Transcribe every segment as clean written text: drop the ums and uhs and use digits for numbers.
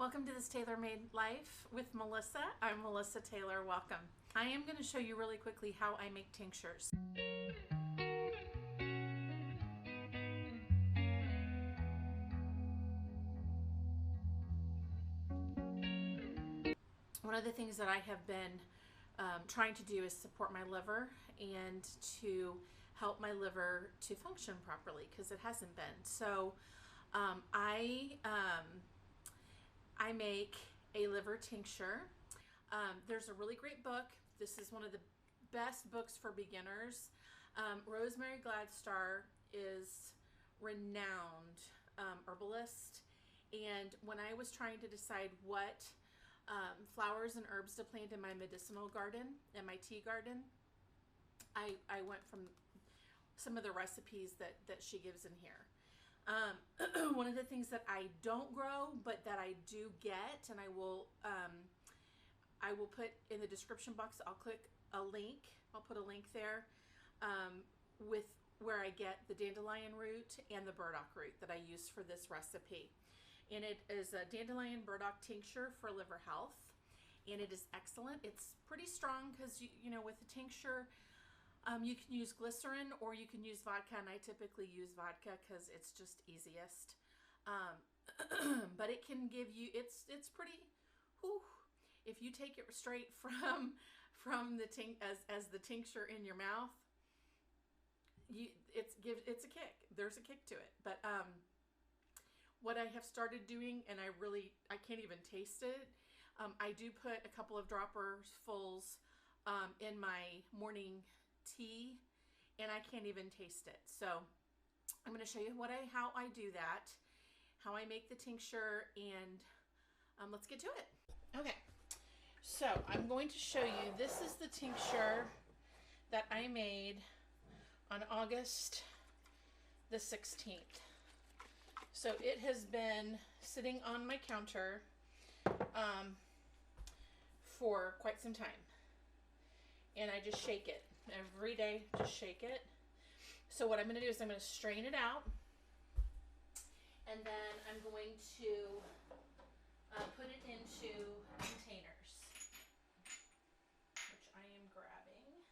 Welcome to this tailor-made life with Melissa. I'm Melissa Taylor. Welcome. I am going to show you really quickly how I make tinctures. One of the things that I have been trying to do is support my liver and to help my liver to function properly because it hasn't been. So I make a liver tincture. There's a really great book. This is one of the best books for beginners. Rosemary Gladstar is renowned herbalist, and when I was trying to decide what flowers and herbs to plant in my medicinal garden and my tea garden, I went from some of the recipes that she gives in here. One of the things that I don't grow, but that I do get, and I will put in the description box, I'll click a link. I'll put a link there with where I get the dandelion root and the burdock root that I use for this recipe. And it is a dandelion burdock tincture for liver health. And it is excellent. It's pretty strong because, you know, with the tincture, you can use glycerin or you can use vodka, and I typically use vodka because it's just easiest. But it can give you, it's pretty, whew, if you take it straight from the as the tincture in your mouth, it's a kick. There's a kick to it. But what I have started doing, and I can't even taste it. I do put a couple of droppers fulls in my morning tea, and I can't even taste it. So I'm going to show you how I do that, how I make the tincture, and let's get to it. Okay, so I'm going to show you, this is the tincture that I made on August the 16th. So it has been sitting on my counter for quite some time, and I just shake it every day, just shake it. So what I'm going to do is I'm going to strain it out, and then I'm going to put it into containers, which I am grabbing.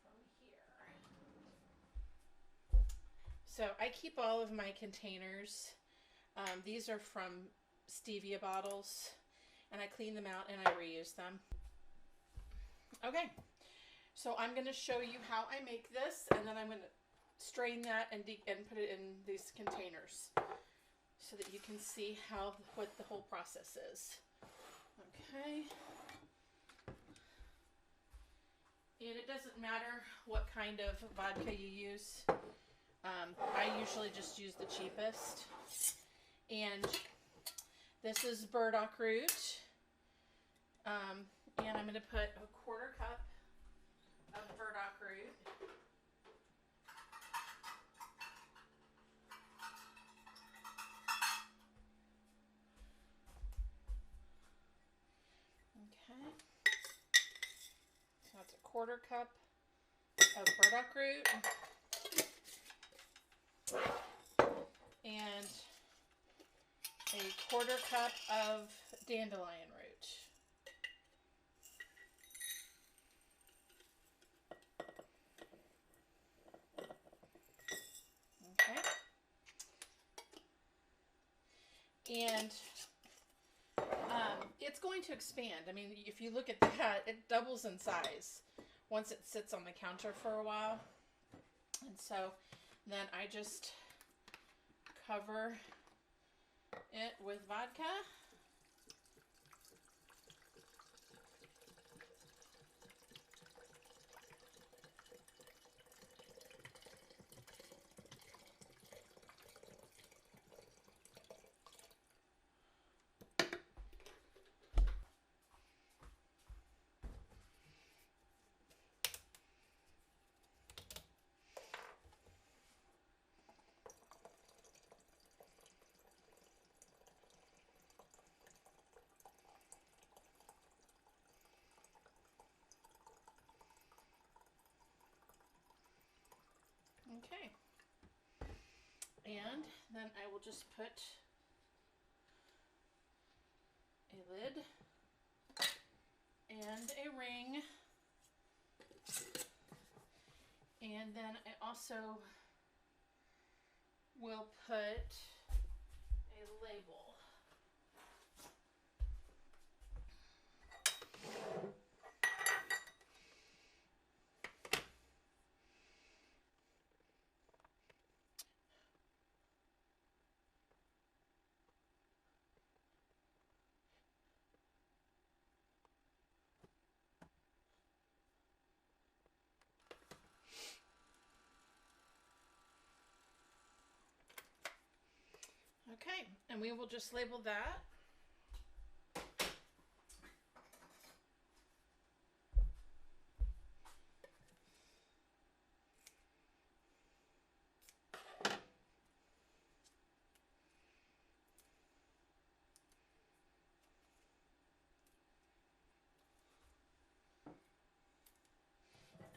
From here. So I keep all of my containers. These are from stevia bottles, and I clean them out and I reuse them. Okay, so I'm going to show you how I make this, and then I'm going to strain that and put it in these containers so that you can see what the whole process is. Okay, and it doesn't matter what kind of vodka you use. I usually just use the cheapest, and this is burdock root, and I'm going to put a 1/4 cup of burdock root. Okay, so that's a 1/4 cup of burdock root, and a 1/4 cup of dandelion root. Okay. And it's going to expand. I mean, if you look at that, it doubles in size once it sits on the counter for a while. And so then I just cover it with vodka. And then I will just put a lid and a ring. And then I also will put a label. Okay, and we will just label that.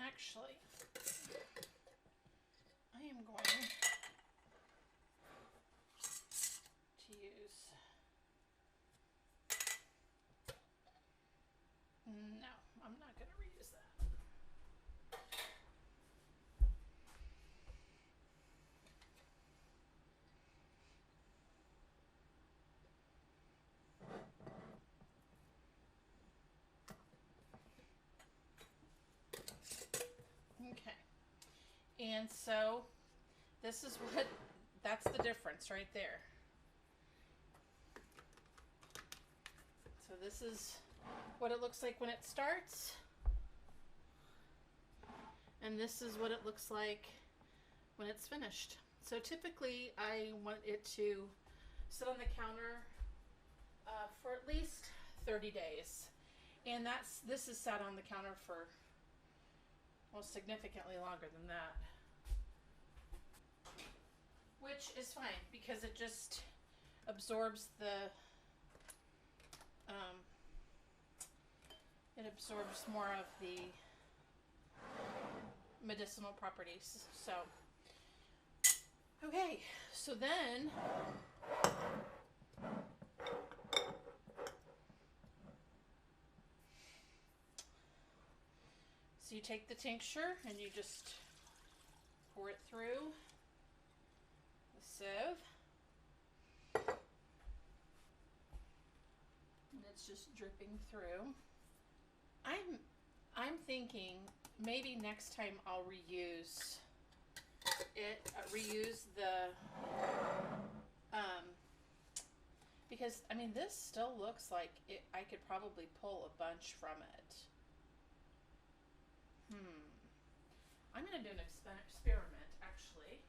Actually, I am going to use, no, I'm not going to reuse that. Okay, and so this is what, that's the difference right there. So this is what it looks like when it starts, and this is what it looks like when it's finished. So typically I want it to sit on the counter for at least 30 days. And this is sat on the counter for, well, significantly longer than that. Which is fine because it just absorbs it absorbs more of the medicinal properties. So, okay, so then you take the tincture and you just pour it through the sieve. And it's just dripping through. I'm thinking maybe next time I'll reuse it, because I mean this still looks like I could probably pull a bunch from it. I'm gonna do an experiment actually.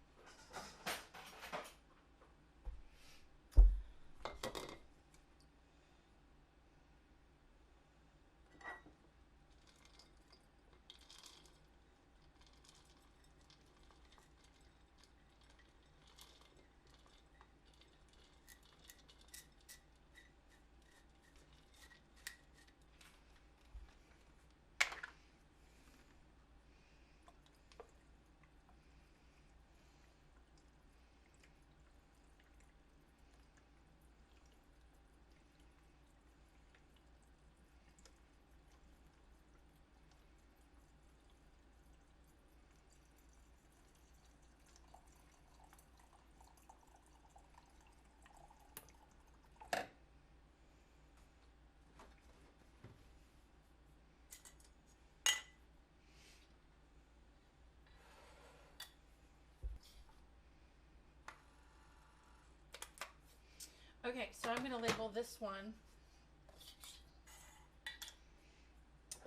Okay, so I'm going to label this one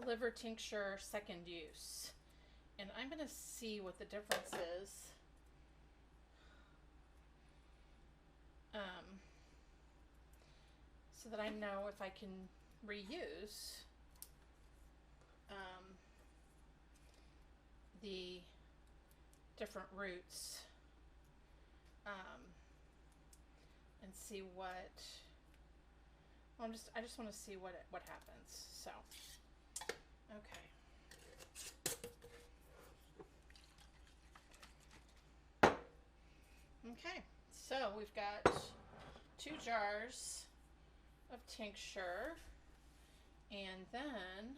liver tincture second use. And I'm going to see what the difference is. So that I know if I can reuse the different roots. And see what, well, I just want to see what happens. So, okay. Okay, so we've got 2 jars of tincture, and then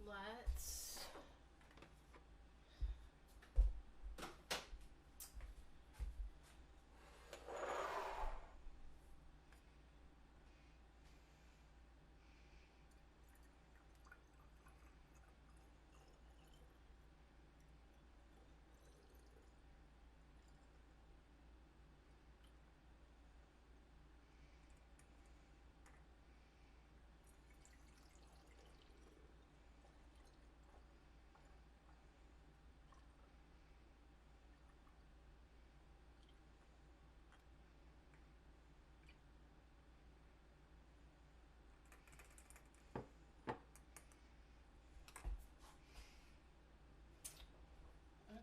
let's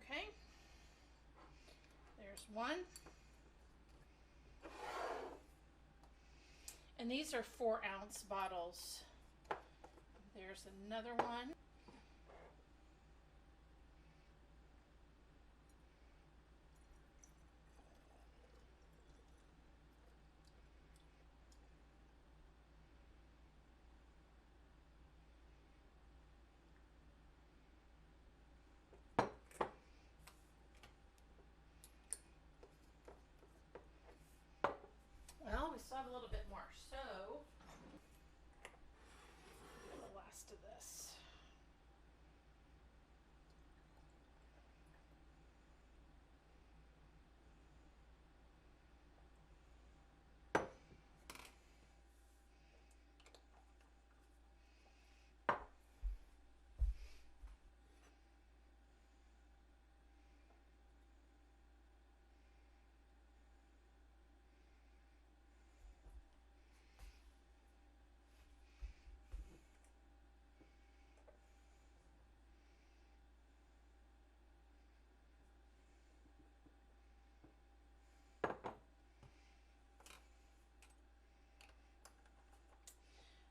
okay, there's one. And these are 4-ounce bottles. There's another one. Well, we still have a little bit more, so the last of this.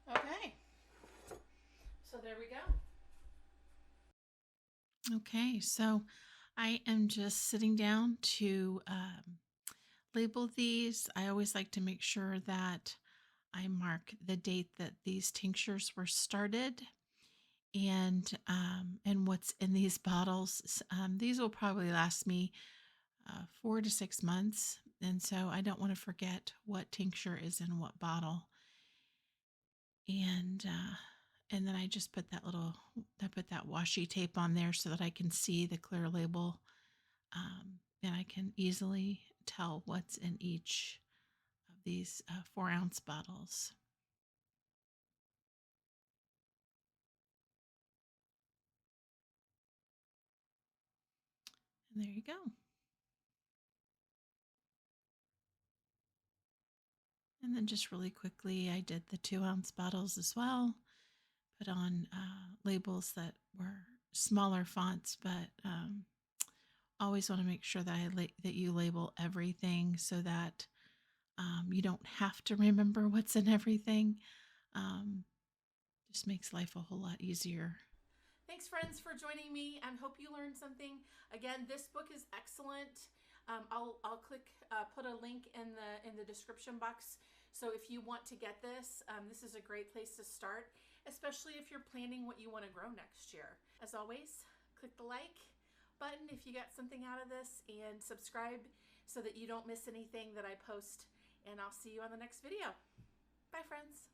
Okay, so there we go. Okay, so I am just sitting down to label these. I always like to make sure that I mark the date that these tinctures were started and what's in these bottles. These will probably last me 4 to 6 months, and so I don't want to forget what tincture is in what bottle. And then I just put that washi tape on there so that I can see the clear label, and I can easily tell what's in each of these 4-ounce bottles. And there you go. And then just really quickly, I did the 2-ounce bottles as well. Put on labels that were smaller fonts, but always want to make sure that that you label everything so that you don't have to remember what's in everything. Just makes life a whole lot easier. Thanks, friends, for joining me. I hope you learned something. Again, this book is excellent. I'll put a link in the description box. So if you want to get this, this is a great place to start, especially if you're planning what you want to grow next year. As always, click the like button if you got something out of this, and subscribe so that you don't miss anything that I post. And I'll see you on the next video. Bye, friends.